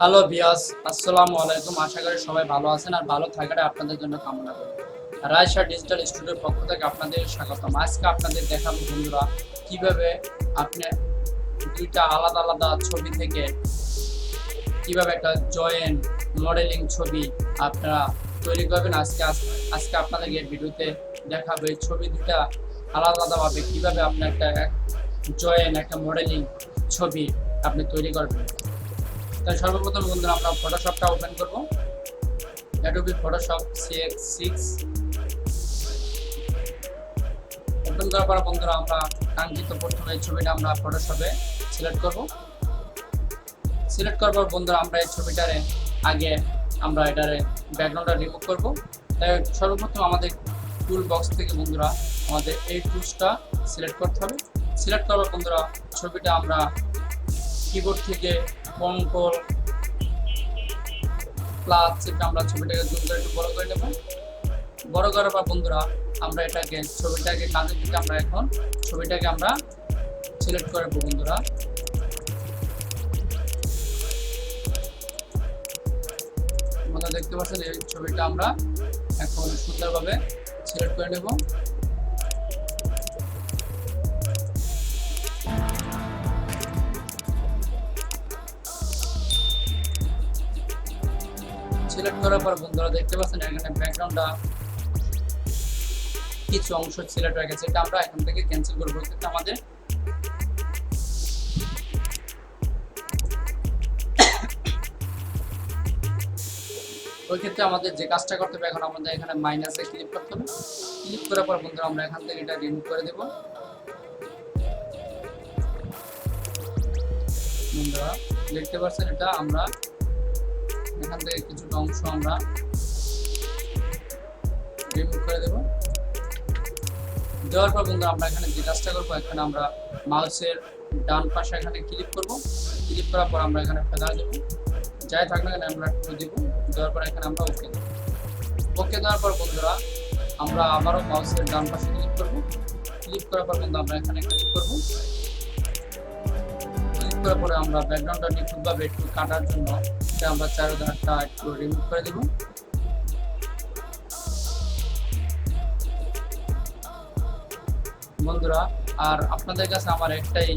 Hello viewers, আসসালামু আলাইকুম। আশা করি সবাই ভালো আছেন আর ভালো থাকাটা আপনাদের জন্য কামনা করি। রায়শা ডিজিটাল স্টুডিওর পক্ষ থেকে আপনাদের স্বাগতম। আজকে আপনাদের দেখাবো বন্ধুরা কিভাবে আপনি দুইটা আলাদা আলাদা ছবি থেকে কিভাবে একটা জয়েন্ট মডেলিং ছবি আপনারা তৈরি করবেন। আজকে আপনাদেরকে ভিডিওতে দেখাবো এই ছবি দুটা আলাদা আলাদাভাবে কিভাবে আপনি একটা জয়েন্ট একটা মডেলিং ছবি আপনি তৈরি করবেন। তাই সর্বপ্রথম বন্ধুরা আমরা ফটোশপটা ওপেন করব। অ্যাডোবি ফটোশপ CX6 ওপেন করার পর বন্ধুরা আমরা কাঙ্ক্ষিত প্রথমে এই ছবিটা আমরা ফটোশপে সিলেক্ট করব। সিলেক্ট করার পর বন্ধুরা আমরা এই ছবিটারে আগে আমরা এটারে ব্যাকগ্রাউন্ডটা রিমুভ করব। তাই সর্বপ্রথম আমাদের টুল বক্স থেকে বন্ধুরা আমাদের এই টুলসটা সিলেক্ট করতে হবে। সিলেক্ট করার পর বন্ধুরা ছবিটা আমরা কিবোর্ড থেকে কন্ট্রোল প্লাস চেপে আমরা ছবিটাকে জুম করে একটু বড় করে নেব। বড় করার পর বন্ধুরা আমরা ছবিটাকে কাজের দিকে আমরা এখন ছবিটাকে আমরা সিলেক্ট করব বন্ধুরা। আপনারা দেখতে পাচ্ছেন এই ছবিটা আমরা এখন সুন্দরভাবে সিলেক্ট করে নেব। সিলেক্ট করার পর বন্ধুরা দেখতে পাচ্ছেন এখানে ব্যাকগ্রাউন্ডটা কিছু অংশ সিলেক্ট হয়ে গেছে, এটা আমরা এখান থেকে ক্যান্সেল করব। কিন্তু আমাদের ওই ক্ষেত্রে আমাদের যে কাজটা করতে হবে, এখন আমাদের এখানে মাইনাসে ক্লিক করতে হবে। ক্লিক করার পর বন্ধুরা আমরা এখান থেকে এটা রিমুভ করে দেব। বন্ধুরা দেখতে পাচ্ছেন এটা আমরা এখান থেকে কিছুটা অংশ আমরা রিমুভ করে দেব। দেওয়ার পর বন্ধুরা আমরা এখানে যে কাজটা করবো, এখানে আমরা মাউসের ডান পাশে এখানে ক্লিক করব। ক্লিক করার পর আমরা এখানে ফেলা দেবো, যাই থাক না কেন আমরা একটু দিব। দেওয়ার পর এখানে আমরা ওকে দেব। ওকে দেওয়ার পর বন্ধুরা আমরা আবারও মাউসের ডান পাশে ক্লিক করব। ক্লিক করার পর কিন্তু আমরা এখানে ক্লিক করব। ক্লিক করার পরে আমরা ব্যাকগ্রাউন্ডটা নিখুঁতভাবে একটু কাটার জন্য আমরা চারোধারটা একটু রিমুভ করে দিব। বন্ধুরা আর আপনাদের কাছে আমার একটাই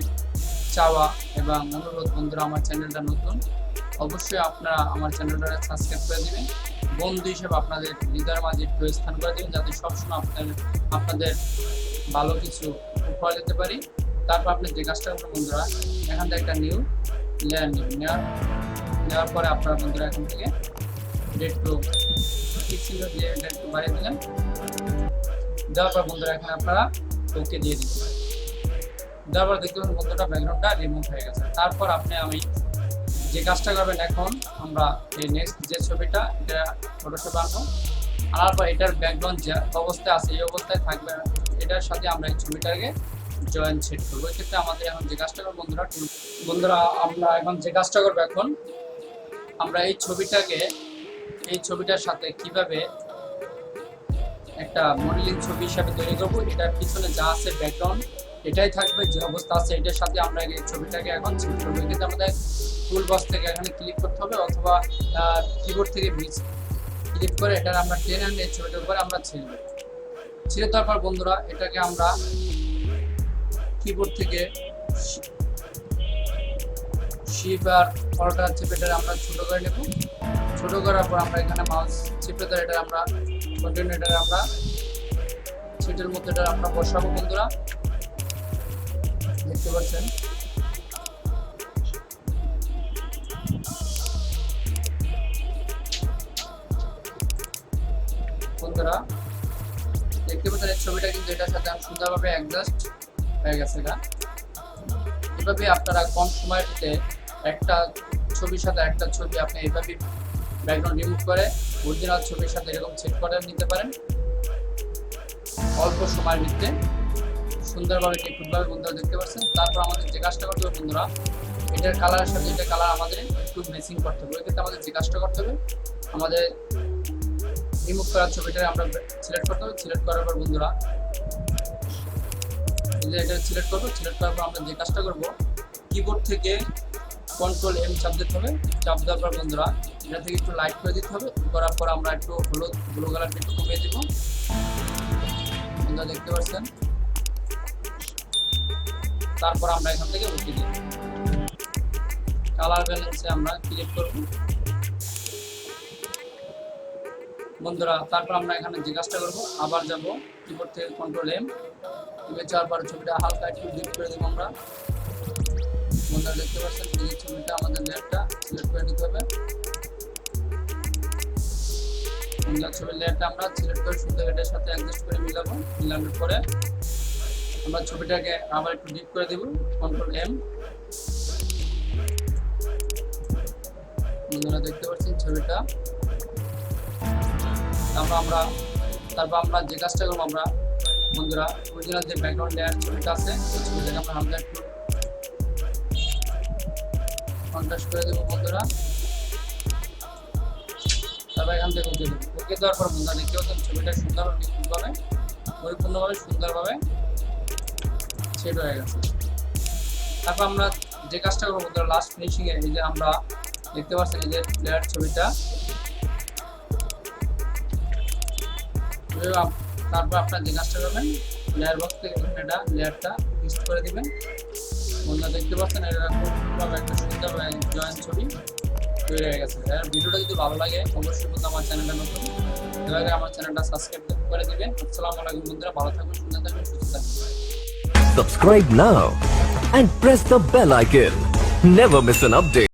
চাওয়া এবং অনুরোধ, বন্ধুরা আমার চ্যানেলটা নতুন, অবশ্যই আপনারা আমার চ্যানেলটা সাবস্ক্রাইব করে দিবেন। বন্ধু হিসেবে আপনাদের হৃদয়ের মাঝে একটু স্থান করে দিবেন, যাতে সবসময় আপনাদের ভালো কিছু উপহার দিতে পারি। তারপর আপনি যে কাজটা করবেন বন্ধুরা, এখান থেকে একটা নিউ লেয়ার নেওয়ার পরে আপনারা বন্ধুরা এখান থেকে একটু পিক্সেল দিয়ে একটু বাড়িয়ে দিলেন। দেওয়ার পর বন্ধুরা এখানে আপনারা ওকে দিয়ে দিতে পারেন। দেওয়ার পর দেখতে পাবেন বন্ধুরা ব্যাকগ্রাউন্ডটা রিমুভ হয়ে গেছে। তারপর আমি যে কাজটা করবেন, এখন আমরা এই নেক্সট যে ছবিটা এটা ফটোশপে আনার পর এটার ব্যাকগ্রাউন্ড যে অবস্থায় আছে এই অবস্থায় থাকবে, এটার সাথে আমরা এই ছবিটাকে জয়েন্ট সেট করবো। এই ক্ষেত্রে আমাদের এখন যে কাজটা করবো বন্ধুরা আমরা এখন যে কাজটা করবো, এখন আমরা এই ছবিটার সাথে কিভাবে একটা মডেলিং ছবি হিসাবে তৈরি করবো। এটার পিছনে যা আছে ব্যাকগ্রাউন্ড এটাই থাকবে, যে অবস্থা আছে এটার সাথে আমরা এই ছবিটাকে এখন সেট করবো। এক্ষেত্রে আমাদের টুল বক্স থেকে এখানে ক্লিক করতে হবে, অথবা কিবোর্ড থেকে ক্লিক করে এটা আমরা টেনে আনলে এই ছবিটার উপরে আমরা ছেড়ে দেওয়ার পর বন্ধুরা এটাকে আমরা কিবোর্ড থেকে শিফট আর অল্টার চেপে এটা আমরা ছোট করে নেব। ছোট করার পর আমরা এখানে মাউস চেপে ধরে এটা আমরা কন্টিনিউ এটা আমরা সিটের মধ্যে এটা আমরা বসাবো। বন্ধুরা দেখতে পাচ্ছেন বন্ধুরা দেখতে পাচ্ছেন এই ছবিটা কিন্তু এটার সাথে সুন্দরভাবে অ্যাডজাস্ট হয়ে গেছে। এভাবে আপনারা কম সময়ের ভিতরে একটা ছবির সাথে একটা ছবি আপনি এইভাবে ব্যাকগ্রাউন্ড রিমুভ করে অরিজিনাল ছবির সাথে এরকম সেট করে নিতে পারেন অল্প সময়ের ভিতরে সুন্দরভাবে নিখুঁতভাবে। বন্ধুরা দেখতে পাচ্ছেন তারপর আমাদের যে কাজটা করতে হবে বন্ধুরা, এটার কালারের সাথে এটা কালার আমাদের একটু ম্যাচিং করতে হবে। ওই ক্ষেত্রে আমাদের যে কাজটা করতে হবে, আমাদের রিমুভ করার ছবিটা আমরা সিলেক্ট করতে হবে। সিলেক্ট করার পর বন্ধুরা এটা সিলেক্ট করবো। সিলেক্ট করার পর আমরা যে কাজটা করবো, কিবোর্ড থেকে কন্ট্রোল এম চাপ দিতে হবে। চাপ দেওয়ার পর বন্ধুরা এটা থেকে একটু লাইট করে দিতে হবে। করার পর আমরা একটু হলুদ ব্লু কালারটা একটু কমিয়ে দিব। বন্ধুরা দেখতে পাচ্ছেন। তারপর আমরা এখান থেকে উঠিয়ে দিব। কালার ব্যালেন্সে আমরা ক্লিক করব বন্ধুরা। তারপর আমরা এখানে যে কাজটা করবো, আবার যাব কিবোর্ড থেকে কন্ট্রোল এম, ইমেজ যাওয়ার পর ছবিটা হালকা একটু ডিপ করে দেবো আমরা। বন্ধুরা দেখতে পাচ্ছেন এই ছবিটা আমাদের লেয়ারটা সিলেক্ট করে নিতে হবে। বন্ধুরা ছবির লেয়ারটা আমরা সিলেক্ট করে সুন্দর এটার সাথে অ্যাডজাস্ট করে মিলাবো। মিলানোর পরে আমরা ছবিটাকে আবার একটু ডিপ করে দেব, কন্ট্রোল এম। বন্ধুরা দেখতে পাচ্ছেন ছবিটা। তারপর আমরা যে কাজটা করবো, আমরা বন্ধুরা অরিজিনাল যে ব্যাকগ্রাউন্ড লেয়ার ছবিটা আছে ওই ছবিটাকে আমরা হালকা একটু কন্ট্রাস্ট করে দেবো বন্ধুরা। তারপর এখান থেকে ওকে দেবো। ওকে দেওয়ার পর বন্ধুরা দেখতে পাচ্ছেন ছবিটা পরিপূর্ণভাবে সুন্দরভাবে সেট হয়ে গেছে। তারপর আমরা যে কাজটা করবো বন্ধুরা, লাস্ট ফিনিশিং এ এই যে আমরা দেখতে পাচ্ছেন এই যে লেয়ার ছবিটা। তারপর আপনার যে কাজটা করবেন, লেয়ার বক্স থেকে এটা লেয়ারটা ফিক্স করে দিবেন। বন্ধুরা দেখতে পাচ্ছেন এটা খুবভাবে একটা সুন্দর জয়েন্ট ছবি তৈরি হয়ে গেছে। আর ভিডিওটা যদি ভালো লাগে অবশ্যই বন্ধু আমার চ্যানেলটা নতুন এভাবে আমার চ্যানেলটা সাবস্ক্রাইব করে দিবেন। আসসালামু আলাইকুম বন্ধুরা, ভালো থাকুন, সুন্দর থাকুন, সুস্থ থাকুন। Subscribe now and press the bell icon. Never miss an update.